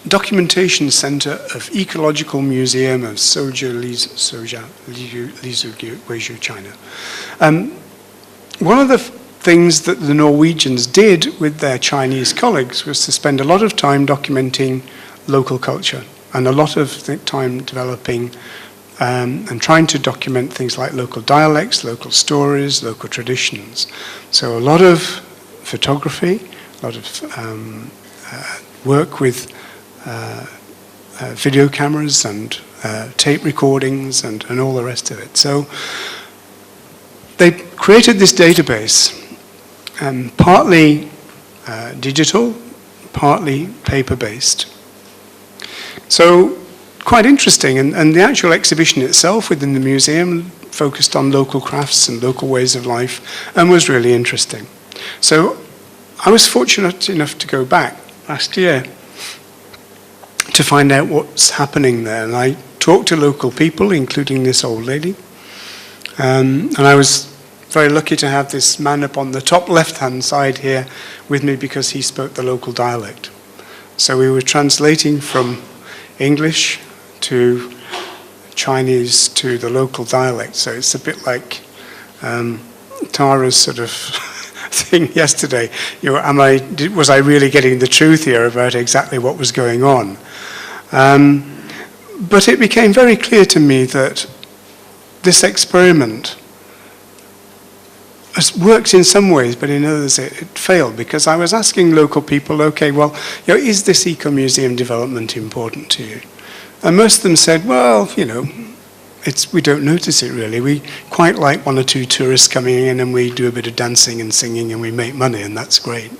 documentation center of Ecological Museum of Suzhou, Guizhou, China. One of the things that the Norwegians did with their Chinese colleagues was to spend a lot of time documenting local culture and a lot of time developing and trying to document things like local dialects, local stories, local traditions. So a lot of photography, a lot of work with video cameras and tape recordings and all the rest of it. So they created this database, partly digital, partly paper-based. So quite interesting, and the actual exhibition itself within the museum focused on local crafts and local ways of life and was really interesting. So I was fortunate enough to go back last year to find out what's happening there, and I talked to local people, including this old lady, and I was very lucky to have this man up on the top left-hand side here with me because he spoke the local dialect. So we were translating from English to Chinese to the local dialect. So it's a bit like Tara's sort of thing yesterday. You know, was I really getting the truth here about exactly what was going on? But it became very clear to me that this experiment has worked in some ways, but in others it failed, because I was asking local people, okay, well, you know, is this eco-museum development important to you? And most of them said, well, you know, we don't notice it really. We quite like one or two tourists coming in and we do a bit of dancing and singing and we make money, and that's great.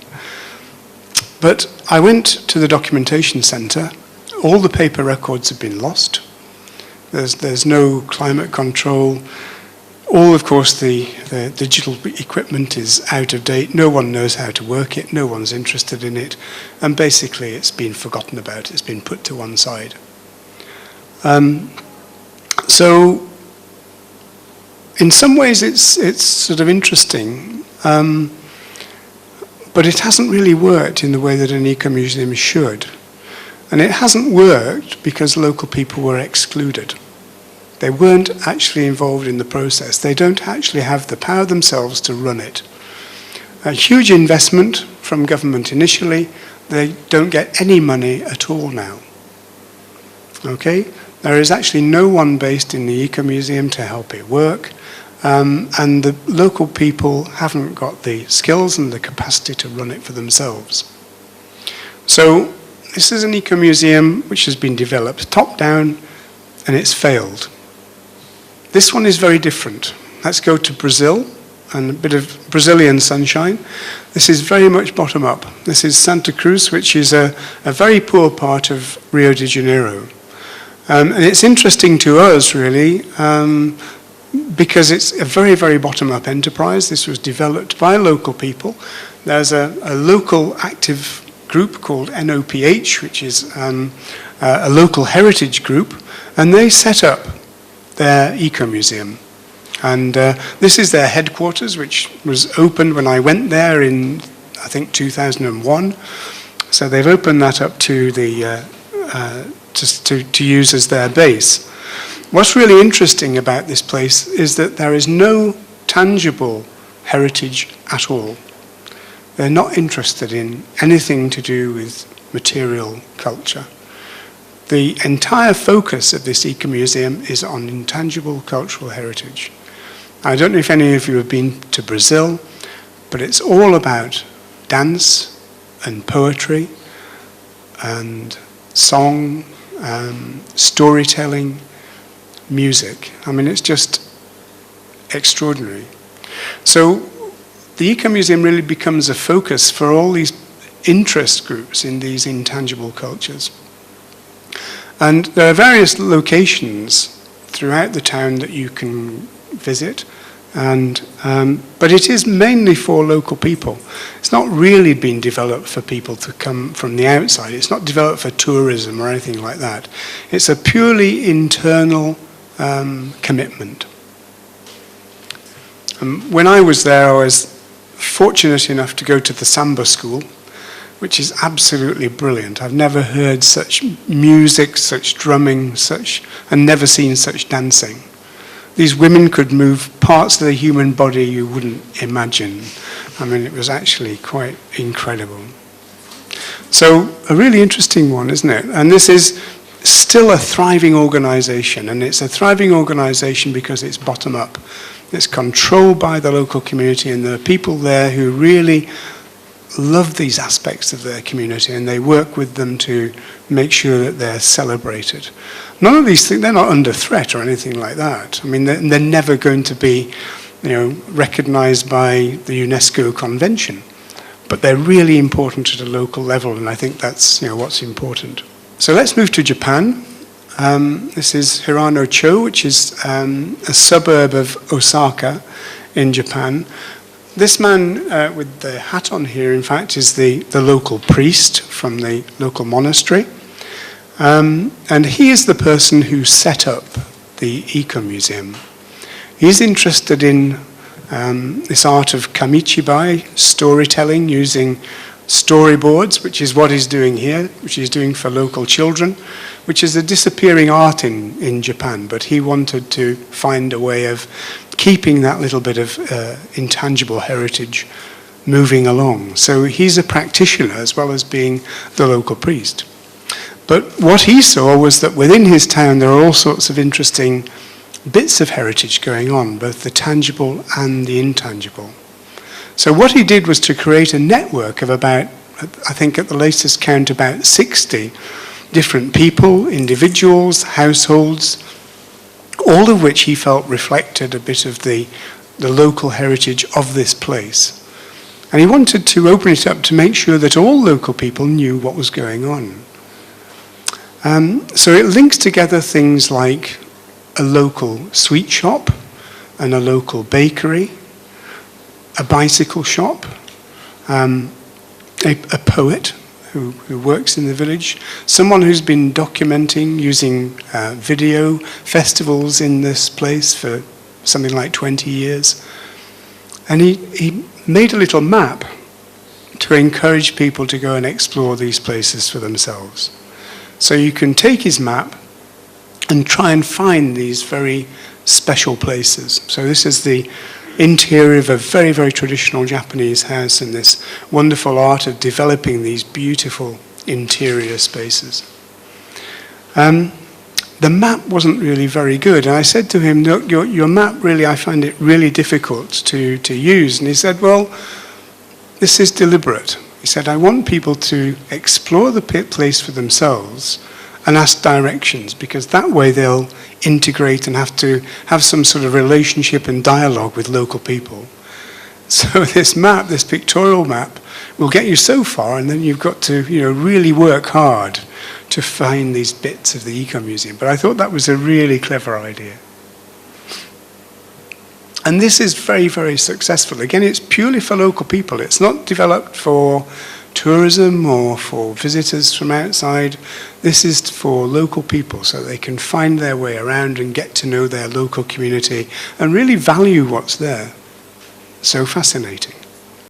But I went to the documentation center. All the paper records have been lost. There's no climate control. All, of course, the digital equipment is out of date. No one knows how to work it. No one's interested in it. And basically, it's been forgotten about. It's been put to one side. So, in some ways, it's sort of interesting. But it hasn't really worked in the way that an eco-museum should. And it hasn't worked because local people were excluded. They weren't actually involved in the process. They don't actually have the power themselves to run it. A huge investment from government initially. They don't get any money at all now. Okay? There is actually no one based in the Ecomuseum to help it work. And the local people haven't got the skills and the capacity to run it for themselves. So this is an eco-museum which has been developed top-down, and it's failed. This one is very different. Let's go to Brazil and a bit of Brazilian sunshine. This is very much bottom-up. This is Santa Cruz, which is a very poor part of Rio de Janeiro. And it's interesting to us, really, because it's a very, very bottom-up enterprise. This was developed by local people. There's a local active group called NOPH, which is a local heritage group, and they set up their eco-museum. And this is their headquarters, which was opened when I went there in, I think, 2001. So they've opened that up to the to use as their base. What's really interesting about this place is that there is no tangible heritage at all. They're not interested in anything to do with material culture. The entire focus of this eco-museum is on intangible cultural heritage. I don't know if any of you have been to Brazil, but it's all about dance and poetry and song, storytelling, music. I mean, it's just extraordinary. So the Ecomuseum really becomes a focus for all these interest groups in these intangible cultures. And there are various locations throughout the town that you can visit, but it is mainly for local people. It's not really been developed for people to come from the outside. It's not developed for tourism or anything like that. It's a purely internal commitment. When I was there, I was fortunate enough to go to the samba school, which is absolutely brilliant. I've never heard such music, such drumming, and never seen such dancing. These women could move parts of the human body you wouldn't imagine. I mean, it was actually quite incredible. So, a really interesting one, isn't it? And this is still a thriving organization, and it's a thriving organization because it's bottom up. It's controlled by the local community, and there are people there who really love these aspects of their community, and they work with them to make sure that they're celebrated. None of these things, they're not under threat or anything like that. I mean, they're never going to be, recognized by the UNESCO Convention, but they're really important at a local level, and I think that's, what's important. So let's move to Japan. This is Hirano-cho, which is a suburb of Osaka in Japan. This man with the hat on here, in fact, is the local priest from the local monastery. And he is the person who set up the Ecomuseum. He's interested in this art of kamichibai, storytelling using storyboards, which is what he's doing here, which he's doing for local children, which is a disappearing art in Japan, but he wanted to find a way of keeping that little bit of intangible heritage moving along. So he's a practitioner as well as being the local priest. But what he saw was that within his town there are all sorts of interesting bits of heritage going on, both the tangible and the intangible. So what he did was to create a network of about, I think at the latest count, about 60 different people, individuals, households, all of which he felt reflected a bit of the local heritage of this place. And he wanted to open it up to make sure that all local people knew what was going on. So it links together things like a local sweet shop and a local bakery, a bicycle shop, a poet who works in the village, someone who's been documenting using video festivals in this place for something like 20 years. And he made a little map to encourage people to go and explore these places for themselves. So you can take his map and try and find these very special places. So this is the interior of a very, very traditional Japanese house and this wonderful art of developing these beautiful interior spaces. The map wasn't really very good, and I said to him, look, your map really, I find it really difficult to use. And he said, well, this is deliberate. He said, I want people to explore the place for themselves and ask directions, because that way they'll integrate and have to have some sort of relationship and dialogue with local people. So this map, this pictorial map, will get you so far, and then you've got to really work hard to find these bits of the Ecomuseum. But I thought that was a really clever idea. And this is very, very successful. Again, it's purely for local people. It's not developed for tourism or for visitors from outside. This is for local people so they can find their way around and get to know their local community and really value what's there. So fascinating.